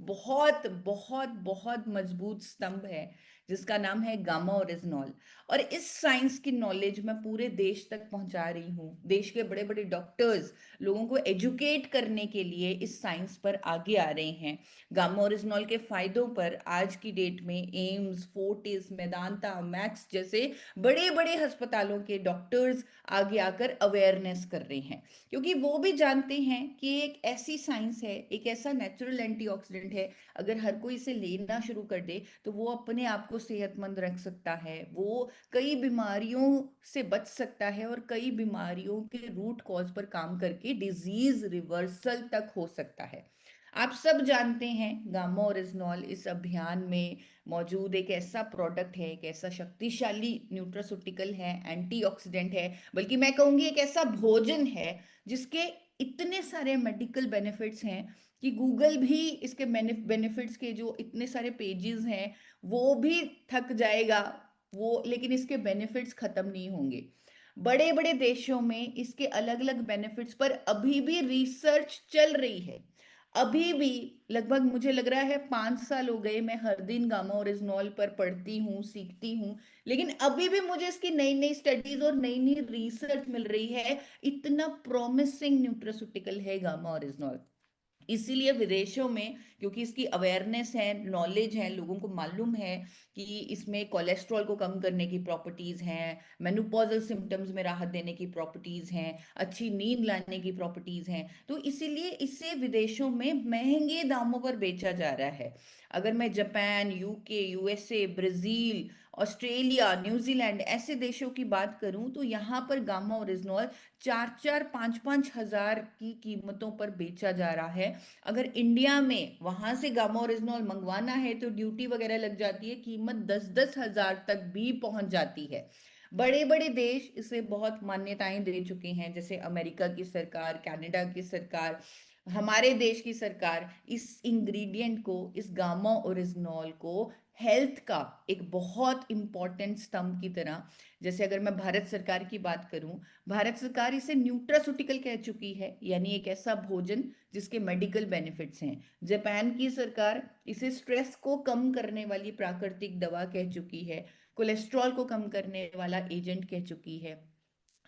बहुत बहुत बहुत मजबूत स्तंभ है जिसका नाम है गामा ओरिजिनॉल। और इस साइंस की नॉलेज मैं पूरे देश तक पहुंचा रही हूँ। देश के बड़े बड़े डॉक्टर्स लोगों को एजुकेट करने के लिए इस साइंस पर आगे आ रहे हैं। गामा ओरिजिनॉल के फायदों पर आज की डेट में एम्स, फोर्टिस, मेदांता, मैक्स जैसे बड़े बड़े अस्पतालों के डॉक्टर्स आगे आकर अवेयरनेस कर रहे हैं, क्योंकि वो भी जानते हैं कि एक ऐसी साइंस है, एक ऐसा नेचुरल एंटीऑक्सीडेंट है, अगर हर कोई इसे लेना शुरू कर दे तो वो अपने आप को सेहतमंद रख सकता है, वो कई बीमारियों से बच सकता है और कई बीमारियों के रूट कॉज पर काम करके डिजीज रिवर्सल तक हो सकता है। आप सब जानते हैं गामा ओरिजिनॉल इस अभियान में मौजूद एक ऐसा प्रोडक्ट है, एक ऐसा शक्तिशाली न्यूट्रास्यूटिकल है, एंटीऑक्सीडेंट है, बल्कि मैं कहूंगी एक ऐसा भोजन है जिसके इतने सारे मेडिकल बेनिफिट्स हैं कि गूगल भी इसके बेनिफिट्स के जो इतने सारे पेजेस हैं वो भी थक जाएगा। वो लेकिन इसके बेनिफिट्स खत्म नहीं होंगे। बड़े बड़े देशों में इसके अलग अलग बेनिफिट्स पर अभी भी रिसर्च चल रही है। अभी भी लगभग मुझे लग रहा है 5 साल हो गए मैं हर दिन गामा ओरिजिनॉल पर पढ़ती हूँ, सीखती हूँ, लेकिन अभी भी मुझे इसकी नई नई स्टडीज और नई नई रिसर्च मिल रही है। इतना प्रोमिसिंग न्यूट्रास्यूटिकल है गामा ओरिजिनॉल। इसीलिए विदेशों में, क्योंकि इसकी अवेयरनेस है, नॉलेज है, लोगों को मालूम है कि इसमें कोलेस्ट्रॉल को कम करने की प्रॉपर्टीज हैं, मेनोपॉजल सिम्टम्स में राहत देने की प्रॉपर्टीज हैं, अच्छी नींद लाने की प्रॉपर्टीज हैं, तो इसीलिए इसे विदेशों में महंगे दामों पर बेचा जा रहा है। अगर मैं Japan, UK, USA, Brazil, Australia, New Zealand ऐसे देशों की बात करूं तो यहाँ पर गामा ओरिजिनॉल 4-4, 5-5 हजार की कीमतों पर बेचा जा रहा है। अगर इंडिया में वहां से गामा ओरिजिनॉल मंगवाना है तो ड्यूटी वगैरह लग जाती है, कीमत 10-10 हजार तक भी पहुंच जाती है। बड़े बड़े देश इसे बहुत मान्यताएं दे चुके हैं, जैसे अमेरिका की सरकार, कनाडा की सरकार, हमारे देश की सरकार इस इंग्रेडिएंट को, इस गामा ओरिजिनॉल को हेल्थ का एक बहुत इंपॉर्टेंट स्तंभ की तरह, जैसे अगर मैं भारत सरकार की बात करूं, भारत सरकार इसे न्यूट्रास्यूटिकल कह चुकी है, यानी एक ऐसा भोजन जिसके मेडिकल बेनिफिट्स हैं। जापान की सरकार इसे स्ट्रेस को कम करने वाली प्राकृतिक दवा कह चुकी है, कोलेस्ट्रॉल को कम करने वाला एजेंट कह चुकी है।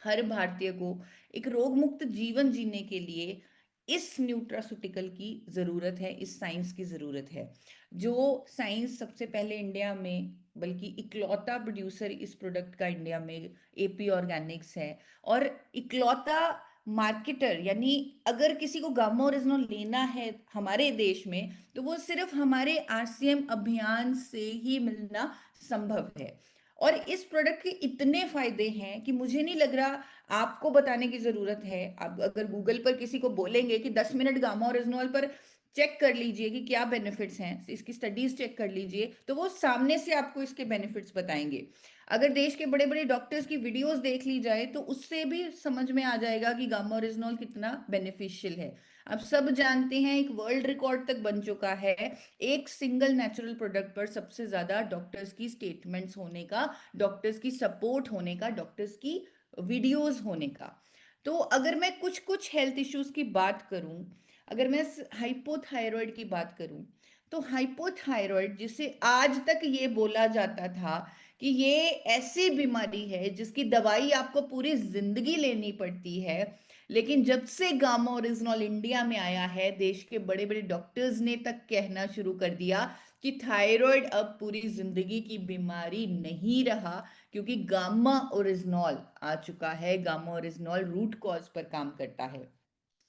हर भारतीय को एक रोग मुक्त जीवन जीने के लिए इस न्यूट्रास्यूटिकल की जरूरत है, इस साइंस की जरूरत है। जो साइंस सबसे पहले इंडिया में, बल्कि इकलौता प्रोड्यूसर इस प्रोडक्ट का इंडिया में एपी ऑर्गेनिक्स है, और इकलौता मार्केटर, यानी अगर किसी को गामा ओरिजिनल लेना है हमारे देश में तो वो सिर्फ हमारे आरसीएम अभियान से ही मिलना संभव है। और इस प्रोडक्ट के इतने फायदे हैं कि मुझे नहीं लग रहा आपको बताने की जरूरत है। आप अगर गूगल पर किसी को बोलेंगे कि 10 मिनट गामा ओरिजिनॉल पर चेक कर लीजिए कि क्या बेनिफिट्स हैं, इसकी स्टडीज चेक कर लीजिए, तो वो सामने से आपको इसके बेनिफिट्स बताएंगे। अगर देश के बड़े बड़े डॉक्टर्स की वीडियोस देख ली जाए तो उससे भी समझ में आ जाएगा कि गामा ओरिजिनॉल कितना बेनिफिशियल है। आप सब जानते हैं एक वर्ल्ड रिकॉर्ड तक बन चुका है एक सिंगल नेचुरल प्रोडक्ट पर सबसे ज्यादा डॉक्टर्स की स्टेटमेंट्स होने का, डॉक्टर्स की सपोर्ट होने का, डॉक्टर्स की वीडियोस होने का। तो अगर मैं कुछ कुछ हेल्थ इश्यूज की बात करूं, अगर मैं हाइपोथायरॉयड की बात करूं, तो हाइपोथायरॉयड जिसे आज तक ये बोला जाता था कि ये ऐसी बीमारी है जिसकी दवाई आपको पूरी जिंदगी लेनी पड़ती है, लेकिन जब से गामा ओरिजिनॉल इंडिया में आया है देश के बड़े बड़े डॉक्टर्स ने तक कहना शुरू कर दिया कि थायराइड अब पूरी जिंदगी की बीमारी नहीं रहा, क्योंकि गामा ओरिजिनॉल आ चुका है। गामा ओरिजिनॉल रूट कॉज पर काम करता है।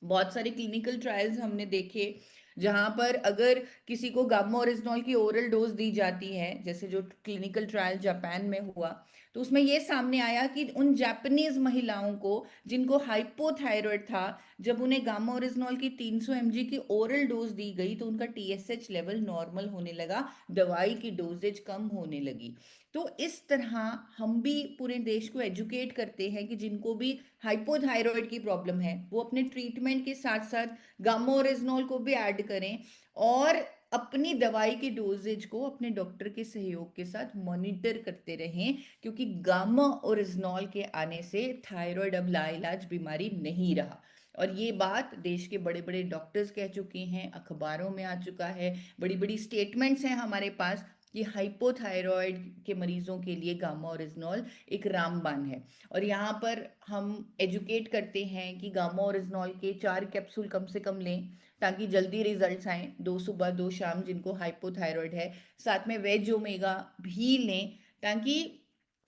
बहुत सारे क्लिनिकल ट्रायल्स हमने देखे जहां पर अगर किसी को गामा ओरिजिनॉल की ओरल डोज दी जाती है, जैसे जो क्लिनिकल ट्रायल जापान में हुआ, तो उसमें यह सामने आया कि उन जापानीज महिलाओं को जिनको हाइपोथायरॉयड था, जब उन्हें गामा ओरिजिनॉल की 300 mg की ओरल डोज दी गई तो उनका टीएसएच लेवल नॉर्मल होने लगा, दवाई की डोजेज कम होने लगी। तो इस तरह हम भी पूरे देश को एजुकेट करते हैं कि जिनको भी हाइपोथायरॉयड की प्रॉब्लम है वो अपने ट्रीटमेंट के साथ साथ गामा ओरिजिनॉल को भी ऐड करें, और अपनी दवाई की डोजेज को अपने डॉक्टर के सहयोग के साथ मॉनिटर करते रहें, क्योंकि गामा ओरिजिनॉल के आने से थायराइड अब लाइलाज बीमारी नहीं रहा। और ये बात देश के बड़े बड़े डॉक्टर्स कह चुके हैं, अखबारों में आ चुका है, बड़ी बड़ी स्टेटमेंट्स हैं हमारे पास कि हाइपोथायरॉयड के मरीजों के लिए गामा ओरिजिनॉल एक रामबाण है। और यहाँ पर हम एजुकेट करते हैं कि गामा ओरिजिनॉल के 4 कैप्सूल कम से कम लें ताकि जल्दी रिजल्ट्स आएँ, 2 सुबह 2 शाम जिनको हाइपोथायरॉयड है। साथ में वेज ओमेगा भी लें ताकि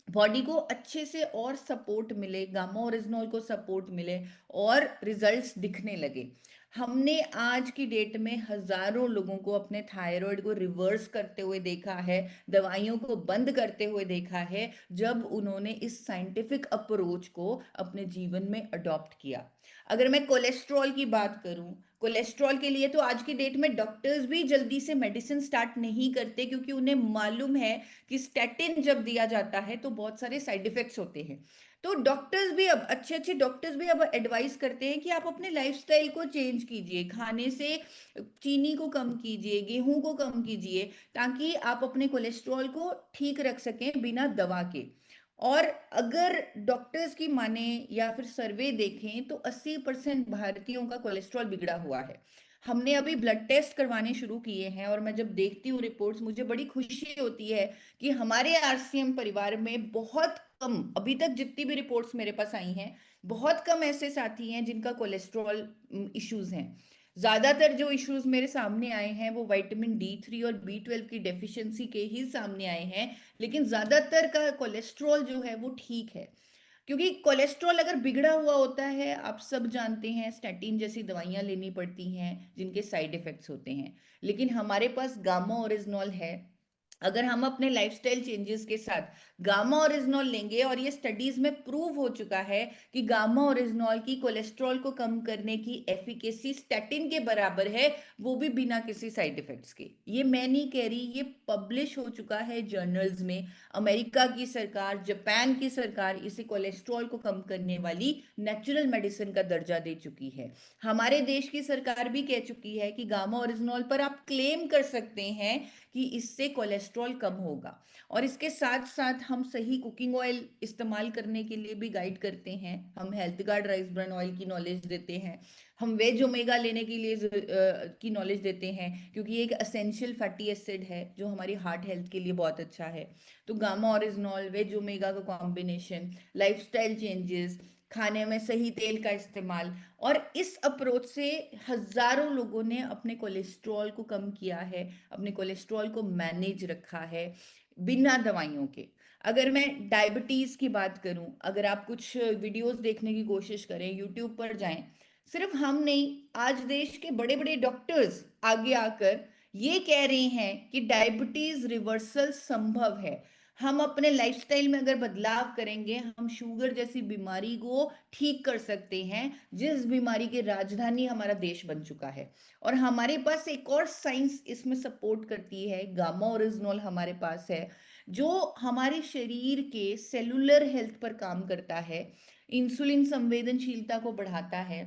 बॉडी को अच्छे से और सपोर्ट मिले, गामा ओरिजिनॉल को सपोर्ट मिले और रिजल्ट्स दिखने लगे। हमने आज की डेट में हजारों लोगों को अपने थायराइड को रिवर्स करते हुए देखा है, दवाइयों को बंद करते हुए देखा है, जब उन्होंने इस साइंटिफिक अप्रोच को अपने जीवन में अडॉप्ट किया। अगर मैं कोलेस्ट्रॉल की बात करूं, कोलेस्ट्रॉल के लिए तो आज की डेट में डॉक्टर्स भी जल्दी से मेडिसिन स्टार्ट नहीं करते, क्योंकि उन्हें मालूम है कि स्टैटिन जब दिया जाता है तो बहुत सारे साइड इफेक्ट्स होते हैं। तो डॉक्टर्स भी अब अच्छे अच्छे डॉक्टर्स भी अब एडवाइस करते हैं कि आप अपने लाइफस्टाइल को चेंज कीजिए, खाने से चीनी को कम कीजिए, गेहूं को कम कीजिए, ताकि आप अपने कोलेस्ट्रॉल को ठीक रख सकें बिना दवा के। और अगर डॉक्टर्स की माने या फिर सर्वे देखें तो 80% भारतीयों का कोलेस्ट्रॉल बिगड़ा हुआ है। हमने अभी ब्लड टेस्ट करवाने शुरू किए हैं और मैं जब देखती हूँ रिपोर्ट्स, मुझे बड़ी खुशी होती है कि हमारे आरसीएम परिवार में बहुत कम, अभी तक जितनी भी रिपोर्ट्स मेरे पास आई हैं, बहुत कम ऐसे साथी हैं जिनका कोलेस्ट्रॉल इश्यूज हैं। ज्यादातर जो इश्यूज मेरे सामने आए हैं वो विटामिन D3 और B12 की डेफिशिएंसी के ही सामने आए हैं, लेकिन ज्यादातर का कोलेस्ट्रॉल जो है वो ठीक है। क्योंकि कोलेस्ट्रॉल अगर बिगड़ा हुआ होता है, आप सब जानते हैं, स्टैटिन जैसी दवाइयां लेनी पड़ती हैं जिनके साइड इफेक्ट्स होते हैं। लेकिन हमारे पास गामा ओरिजिनॉल है। अगर हम अपने लाइफस्टाइल चेंजेस के साथ गामा ओरिजिनॉल लेंगे, और ये स्टडीज में प्रूव हो चुका है कि गामा ओरिजिनॉल की कोलेस्ट्रॉल को कम करने की एफिकेसी स्टैटिन के बराबर है, वो भी बिना किसी साइड इफेक्ट्स के। ये मैं नहीं कह रही, ये पब्लिश हो चुका है जर्नल्स में। अमेरिका की सरकार, जापान की सरकार इसे कोलेस्ट्रॉल को कम करने वाली नेचुरल मेडिसिन का दर्जा दे चुकी है। हमारे देश की सरकार भी कह चुकी है कि गामा ओरिजिनॉल पर आप क्लेम कर सकते हैं कि इससे कोलेस्ट्रॉल कम होगा। और इसके साथ साथ हम सही कुकिंग ऑयल इस्तेमाल करने के लिए भी गाइड करते हैं। हम health guard rice bran oil की नॉलेज देते हैं, हम वेज ओमेगा लेने के लिए की नॉलेज देते हैं, क्योंकि ये एक असेंशियल फैटी एसिड है जो हमारी हार्ट हेल्थ के लिए बहुत अच्छा है। तो गामा ओरिजिनॉल, वेज ओमेगा का कॉम्बिनेशन, लाइफस्टाइल चेंजेस, खाने में सही तेल का इस्तेमाल, और इस अप्रोच से हजारों लोगों ने अपने कोलेस्ट्रॉल को कम किया है, अपने कोलेस्ट्रॉल को मैनेज रखा है बिना दवाइयों के। अगर मैं डायबिटीज की बात करूं, अगर आप कुछ वीडियोस देखने की कोशिश करें, यूट्यूब पर जाएं, सिर्फ हम नहीं, आज देश के बड़े बड़े डॉक्टर्स आगे आकर ये कह रहे हैं कि डायबिटीज रिवर्सल संभव है। हम अपने लाइफस्टाइल में अगर बदलाव करेंगे, हम शुगर जैसी बीमारी को ठीक कर सकते हैं, जिस बीमारी की राजधानी हमारा देश बन चुका है। और हमारे पास एक और साइंस इसमें सपोर्ट करती है, गामा ओरिजिनॉल हमारे पास है, जो हमारे शरीर के सेलुलर हेल्थ पर काम करता है, इंसुलिन संवेदनशीलता को बढ़ाता है,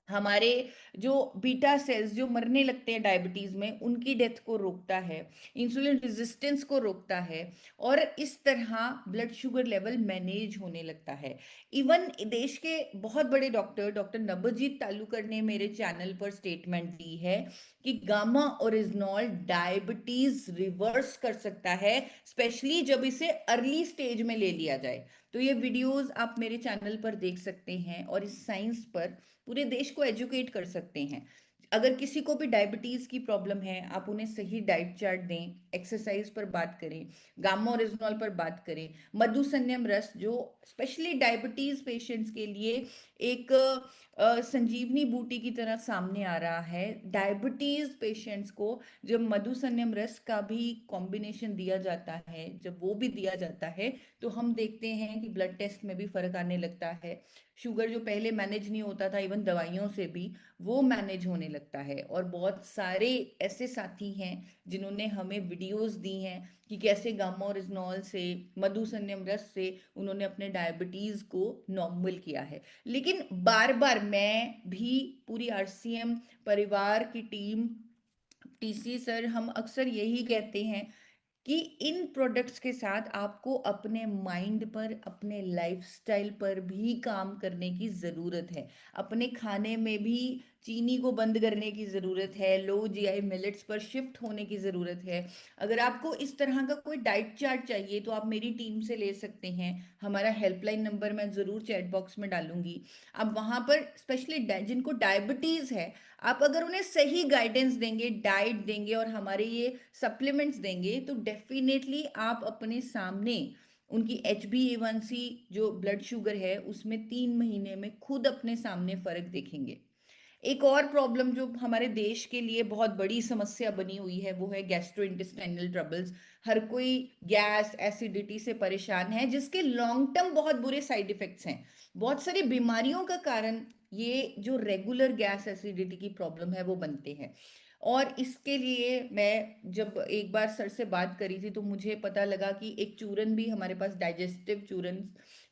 हमारे जो बीटा सेल्स जो मरने लगते हैं डायबिटीज में, उनकी डेथ को रोकता है, इंसुलिन रेजिस्टेंस को रोकता है, और इस तरह ब्लड शुगर लेवल मैनेज होने लगता है। इवन देश के बहुत बड़े डॉक्टर, डॉक्टर नबजीत तालुकर ने मेरे चैनल पर स्टेटमेंट दी है कि गामा ओरिजिनॉल डायबिटीज रिवर्स कर सकता है, स्पेशली जब इसे अर्ली स्टेज में ले लिया जाए। तो ये वीडियोस आप मेरे चैनल पर देख सकते हैं और इस साइंस पर पूरे देश को एजुकेट कर सकते हैं। अगर किसी को भी डायबिटीज की प्रॉब्लम है, आप उन्हें सही डाइट चार्ट दें, एक्सरसाइज पर बात करें, गामा ओरिजिनॉल पर बात करें, मधुसन्यम रस जो स्पेशली डायबिटीज पेशेंट्स के लिए एक संजीवनी बूटी की तरह सामने आ रहा है। डायबिटीज पेशेंट्स को जब मधुसन्यम रस का भी कॉम्बिनेशन दिया जाता है, जब वो भी दिया जाता है, तो हम देखते हैं कि ब्लड टेस्ट में भी फर्क आने लगता है। शुगर जो पहले मैनेज नहीं होता था इवन दवाइयों से भी, वो मैनेज होने लगता है। और बहुत सारे ऐसे साथी हैं जिन्होंने हमें वीडियोस दी हैं कि कैसे गामा ओरिजिनॉल से, मधुसन्यम रस से उन्होंने अपने डायबिटीज को नॉर्मल किया है। लेकिन बार बार मैं भी, पूरी आरसीएम परिवार की टीम, टीसी सर, हम अक्सर यही कहते हैं कि इन प्रोडक्ट्स के साथ आपको अपने माइंड पर, अपने लाइफस्टाइल पर भी काम करने की ज़रूरत है। अपने खाने में भी चीनी को बंद करने की ज़रूरत है, लो जीआई मिलेट्स पर शिफ्ट होने की ज़रूरत है। अगर आपको इस तरह का कोई डाइट चार्ट चाहिए तो आप मेरी टीम से ले सकते हैं। हमारा हेल्पलाइन नंबर मैं ज़रूर चैट बॉक्स में डालूंगी। आप वहाँ पर स्पेशली जिनको डायबिटीज़ है, आप अगर उन्हें सही गाइडेंस देंगे, डाइट देंगे और हमारे ये सप्लीमेंट्स देंगे, तो डेफिनेटली आप अपने सामने उनकी HbA1c जो ब्लड शुगर है उसमें 3 महीने में खुद अपने सामने फर्क देखेंगे। एक और प्रॉब्लम जो हमारे देश के लिए बहुत बड़ी समस्या बनी हुई है वो है गैस्ट्रोइंटेस्टाइनल ट्रबल्स। हर कोई गैस एसिडिटी से परेशान है, जिसके लॉन्ग टर्म बहुत बुरे साइड इफेक्ट्स हैं। बहुत सारी बीमारियों का कारण ये जो रेगुलर गैस एसिडिटी की प्रॉब्लम है वो बनते हैं। और इसके लिए मैं जब एक बार सर से बात करी थी तो मुझे पता लगा कि एक चूरन भी हमारे पास, डाइजेस्टिव चूरन,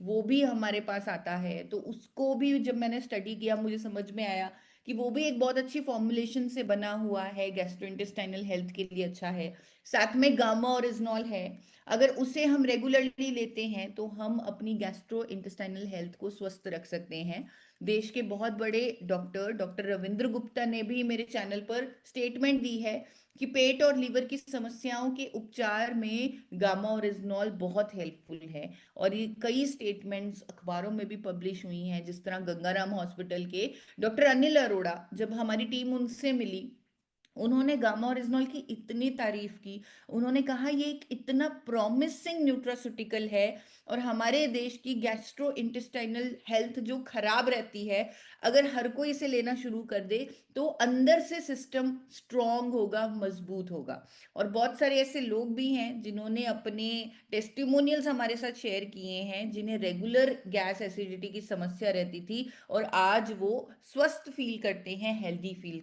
वो भी हमारे पास आता है। तो उसको भी जब मैंने स्टडी किया मुझे समझ में आया कि वो भी एक बहुत अच्छी फॉर्मुलेशन से बना हुआ है, गैस्ट्रोइंटेस्टाइनल हेल्थ के लिए अच्छा है। साथ में गामा ओरिजिनॉल है। अगर उसे हम रेगुलरली लेते हैं तो हम अपनी गैस्ट्रोइंटेस्टाइनल हेल्थ को स्वस्थ रख सकते हैं। देश के बहुत बड़े डॉक्टर, डॉक्टर रविंद्र गुप्ता ने भी मेरे चैनल पर स्टेटमेंट दी है कि पेट और लीवर की समस्याओं के उपचार में गामा ओरिजिनॉल बहुत हेल्पफुल है। और ये कई स्टेटमेंट्स अखबारों में भी पब्लिश हुई हैं, जिस तरह गंगाराम हॉस्पिटल के डॉक्टर अनिल अरोड़ा, जब हमारी टीम उनसे मिली, उन्होंने गामा ओरिजिनॉल की इतनी तारीफ की। उन्होंने कहा ये एक इतना प्रॉमिसिंग न्यूट्रास्यूटिकल है और हमारे देश की गैस्ट्रो इंटेस्टाइनल हेल्थ जो खराब रहती है, अगर हर कोई इसे लेना शुरू कर दे तो अंदर से सिस्टम स्ट्रांग होगा, मजबूत होगा। और बहुत सारे ऐसे लोग भी हैं जिन्होंने अपने टेस्टिमोनियल्स हमारे साथ शेयर किए हैं, जिन्हें रेगुलर गैस एसिडिटी की समस्या रहती थी और आज वो स्वस्थ फील करते हैं, हेल्दी फील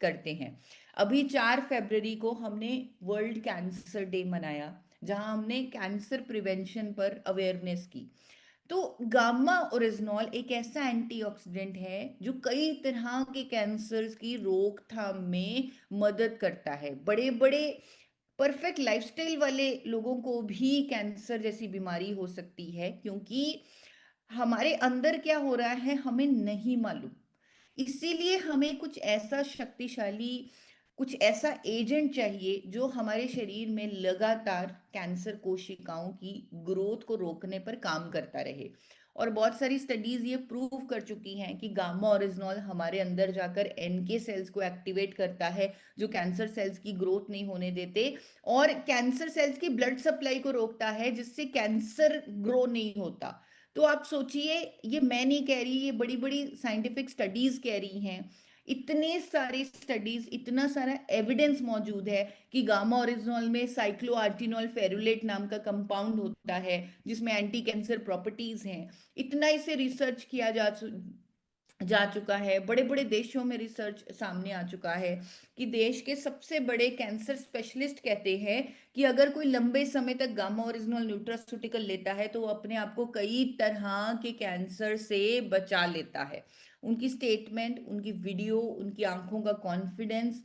करते हैं। अभी 4 फरवरी को हमने वर्ल्ड कैंसर डे मनाया, जहां हमने कैंसर प्रिवेंशन पर अवेयरनेस की। तो गामा ओरिजिनॉल एक ऐसा एंटीऑक्सीडेंट है जो कई तरह के कैंसर्स की रोकथाम में मदद करता है। बड़े बड़े परफेक्ट लाइफस्टाइल वाले लोगों को भी कैंसर जैसी बीमारी हो सकती है, क्योंकि हमारे अंदर क्या हो रहा है हमें नहीं मालूम। इसीलिए हमें कुछ ऐसा शक्तिशाली, कुछ ऐसा एजेंट चाहिए जो हमारे शरीर में लगातार कैंसर कोशिकाओं की ग्रोथ को रोकने पर काम करता रहे। और बहुत सारी स्टडीज ये प्रूव कर चुकी हैं कि गामा ओरिजिनॉल हमारे अंदर जाकर NK सेल्स को एक्टिवेट करता है, जो कैंसर सेल्स की ग्रोथ नहीं होने देते, और कैंसर सेल्स की ब्लड सप्लाई को रोकता है, जिससे कैंसर ग्रो नहीं होता। तो आप सोचिए, ये मैं नहीं कह रही, ये बड़ी बड़ी साइंटिफिक स्टडीज कह रही हैं। इतने सारे स्टडीज, इतना सारा एविडेंस मौजूद है कि गामा ओरिजिनॉल में साइक्लोआर्टिनॉल फेरुलेट नाम का कंपाउंड होता है जिसमें एंटी कैंसर प्रॉपर्टीज हैं। इतना इसे रिसर्च किया जा चुका है, बड़े बड़े देशों में रिसर्च सामने आ चुका है कि देश के सबसे बड़े कैंसर स्पेशलिस्ट कहते हैं कि अगर कोई लंबे समय तक गामा ओरिजिनल न्यूट्रास्यूटिकल लेता है तो वो अपने आप को कई तरह के कैंसर से बचा लेता है। उनकी स्टेटमेंट, उनकी वीडियो, उनकी आंखों का कॉन्फिडेंस,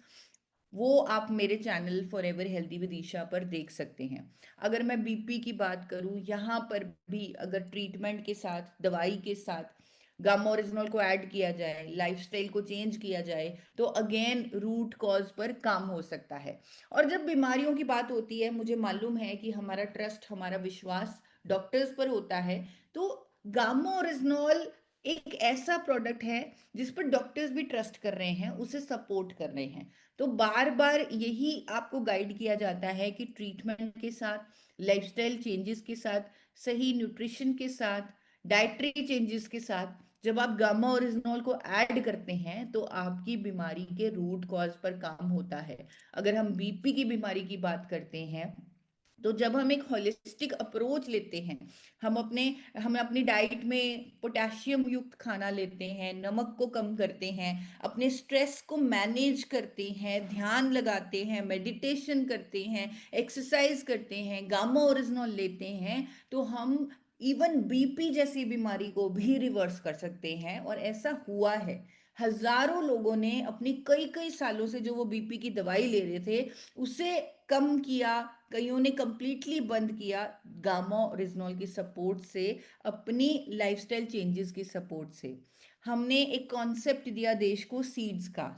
वो आप मेरे channel for ever healthy with Isha पर देख सकते हैं। अगर मैं BP की बात करूं, यहाँ पर भी अगर ट्रीटमेंट के साथ, दवाई के साथ गामा ओरिजिनल को ऐड किया जाए, लाइफस्टाइल को चेंज किया जाए, तो अगेन रूट कॉज पर काम हो सकता है। और जब बीमारियों की बात होती है, मुझे मालूम है कि हमारा ट्रस्ट, हमारा विश्वास डॉक्टर्स पर होता है। तो गामा ओरिजिनल एक ऐसा प्रोडक्ट है जिस पर डॉक्टर्स भी ट्रस्ट कर रहे हैं, उसे सपोर्ट कर रहे हैं। तो बार बार यही आपको गाइड किया जाता है कि ट्रीटमेंट के साथ, लाइफस्टाइल चेंजेस के साथ, सही न्यूट्रिशन के साथ, डाइटरी चेंजेस के साथ जब आप गामा ओरिजिनॉल को ऐड करते हैं तो आपकी बीमारी के रूट कॉज पर काम होता है। अगर हम BP की बीमारी की बात करते हैं, तो जब हम एक होलिस्टिक अप्रोच लेते हैं, हम अपनी डाइट में पोटेशियम युक्त खाना लेते हैं, नमक को कम करते हैं, अपने स्ट्रेस को मैनेज करते हैं, ध्यान लगाते हैं, मेडिटेशन करते हैं, एक्सरसाइज करते हैं, गामा ओरिजिनल लेते हैं, तो हम इवन BP जैसी बीमारी को भी रिवर्स कर सकते हैं। और ऐसा हुआ है। हजारों लोगों ने अपनी कई कई सालों से जो वो बीपी की दवाई ले रहे थे उसे कम किया, कईयों ने कंप्लीटली बंद किया गामा ओरिजिनॉल की सपोर्ट से, अपनी लाइफस्टाइल चेंजेस की सपोर्ट से। हमने एक कॉन्सेप्ट दिया देश को सीड्स का,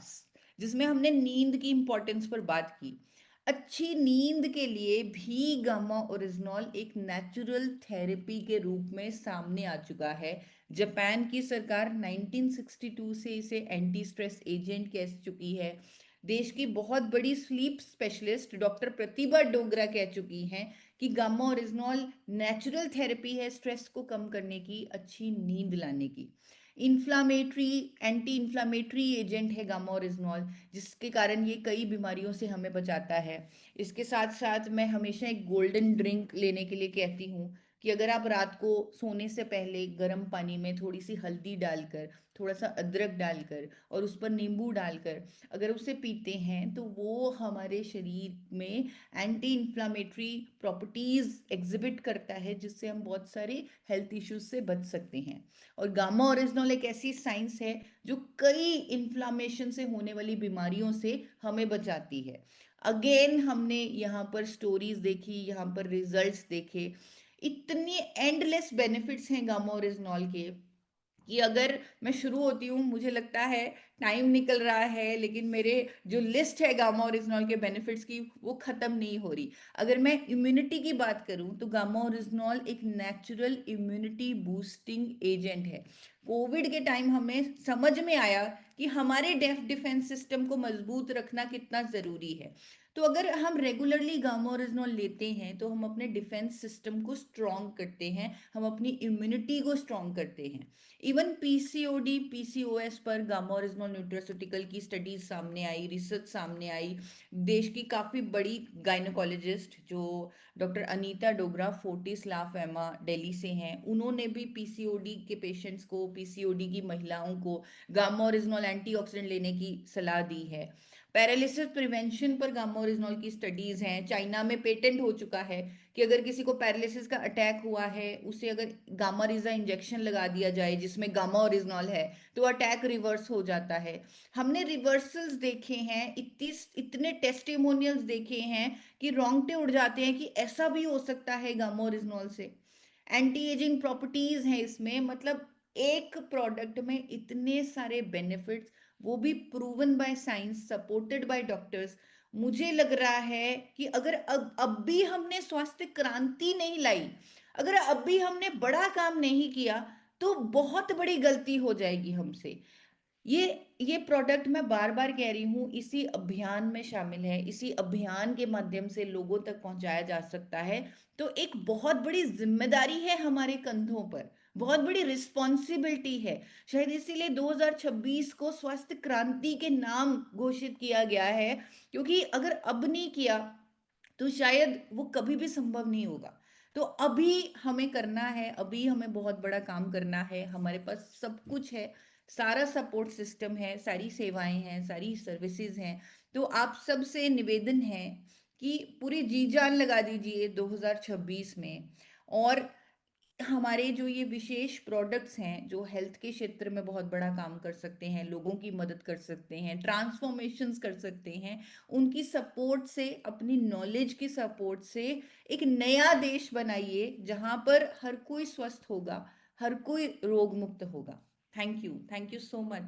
जिसमें हमने नींद की इंपॉर्टेंस पर बात की। अच्छी नींद के लिए भी गामा ओरिजिनॉल एक नेचुरल थेरेपी के रूप में सामने आ चुका है। जापान की सरकार 1962 से इसे एंटी स्ट्रेस एजेंट कह चुकी है। देश की बहुत बड़ी स्लीप स्पेशलिस्ट डॉक्टर प्रतिभा डोगरा कह चुकी हैं कि गामा ओरिजिनॉल नेचुरल थेरेपी है स्ट्रेस को कम करने की, अच्छी नींद लाने की। इन्फ्लामेटरी एंटी इन्फ्लामेटरी एजेंट है गामा ओरिजिनॉल, जिसके कारण ये कई बीमारियों से हमें बचाता है। इसके साथ साथ मैं हमेशा एक गोल्डन ड्रिंक लेने के लिए कहती हूँ कि अगर आप रात को सोने से पहले गर्म पानी में थोड़ी सी हल्दी डालकर, थोड़ा सा अदरक डालकर और उस पर नींबू डालकर अगर उसे पीते हैं तो वो हमारे शरीर में एंटी इन्फ्लामेटरी प्रॉपर्टीज एग्जिबिट करता है, जिससे हम बहुत सारे हेल्थ इश्यूज से बच सकते हैं। और गामा ओरिजिनॉल एक ऐसी साइंस है जो कई इन्फ्लामेशन से होने वाली बीमारियों से हमें बचाती है। अगेन हमने यहाँ पर स्टोरीज देखी, यहाँ पर रिजल्ट्स देखे, इतने एंडलेस बेनिफिट्स हैं गामा ओरिजिनॉल के कि अगर मैं शुरू होती हूँ, मुझे लगता है टाइम निकल रहा है, लेकिन मेरे जो लिस्ट है गामा ओरिजिनॉल के बेनिफिट्स की वो खत्म नहीं हो रही। अगर मैं इम्यूनिटी की बात करूँ तो गामा ओरिजिनॉल एक नेचुरल इम्यूनिटी बूस्टिंग एजेंट है। कोविड के टाइम हमें समझ में आया कि हमारे डिफेंस सिस्टम को मजबूत रखना कितना ज़रूरी है। तो अगर हम रेगुलरली गामा ओरिजिनॉल लेते हैं तो हम अपने डिफेंस सिस्टम को स्ट्रॉन्ग करते हैं, हम अपनी इम्यूनिटी को स्ट्रॉन्ग करते हैं। इवन पीसीओडी पीसीओएस पर गामा ओरिजिनॉल न्यूट्रास्यूटिकल की स्टडीज सामने आई, रिसर्च सामने आई। देश की काफ़ी बड़ी गायनोकोलॉजिस्ट जो doctor Anita Dogra Fortis La FEMA Delhi से हैं, उन्होंने भी पीसीओडी के पेशेंट्स को, पीसीओडी की महिलाओं को गामा ओरिजिनॉल एंटीऑक्सीडेंट लेने की सलाह दी है। पैरालिसिस प्रिवेंशन पर गामा ओरिजिनॉल की स्टडीज हैं, चाइना में पेटेंट हो चुका है कि अगर किसी को पैरालिसिस का अटैक हुआ है, उसे अगर गामा रिजा इंजेक्शन लगा दिया जाए जिसमें गामा ओरिजिनॉल है तो अटैक रिवर्स हो जाता है। हमने रिवर्सल्स देखे हैं, इतने टेस्टिमोनियल्स देखे हैं कि रोंगटे उड़ जाते हैं कि ऐसा भी हो सकता है गामा ओरिजिनॉल से। एंटी एजिंग प्रॉपर्टीज हैं इसमें, मतलब एक प्रोडक्ट में इतने सारे बेनिफिट्स, वो भी proven by science, supported by doctors. मुझे लग रहा है कि अगर अब भी हमने स्वास्थ्य क्रांति नहीं लाई, अगर अब भी हमने बड़ा काम नहीं किया, तो बहुत बड़ी गलती हो जाएगी हमसे। ये ये प्रोडक्ट मैं बार बार कह रही हूँ, इसी अभियान में शामिल है, इसी अभियान के माध्यम से लोगों तक पहुंचाया जा सकता है। तो एक बहुत बड़ी जिम्मेदारी है हमारे कंधों पर, बहुत बड़ी रिस्पॉन्सिबिलिटी है। शायद इसीलिए 2026 को स्वास्थ्य क्रांति के नाम घोषित किया गया है, क्योंकि अगर अब नहीं किया तो शायद वो कभी भी संभव नहीं होगा। तो अभी हमें करना है, अभी हमें बहुत बड़ा काम करना है, हमारे पास सब कुछ है, सारा सपोर्ट सिस्टम है, सारी सेवाएं हैं, सारी सर्विसेज हैं। तो आप सबसे निवेदन है कि पूरी जी जान लगा दीजिए 2026 में। और हमारे जो ये विशेष प्रोडक्ट्स हैं जो हेल्थ के क्षेत्र में बहुत बड़ा काम कर सकते हैं, लोगों की मदद कर सकते हैं, ट्रांसफॉर्मेशंस कर सकते हैं, उनकी सपोर्ट से, अपनी नॉलेज की सपोर्ट से एक नया देश बनाइए जहां पर हर कोई स्वस्थ होगा, हर कोई रोग मुक्त होगा। Thank you so much.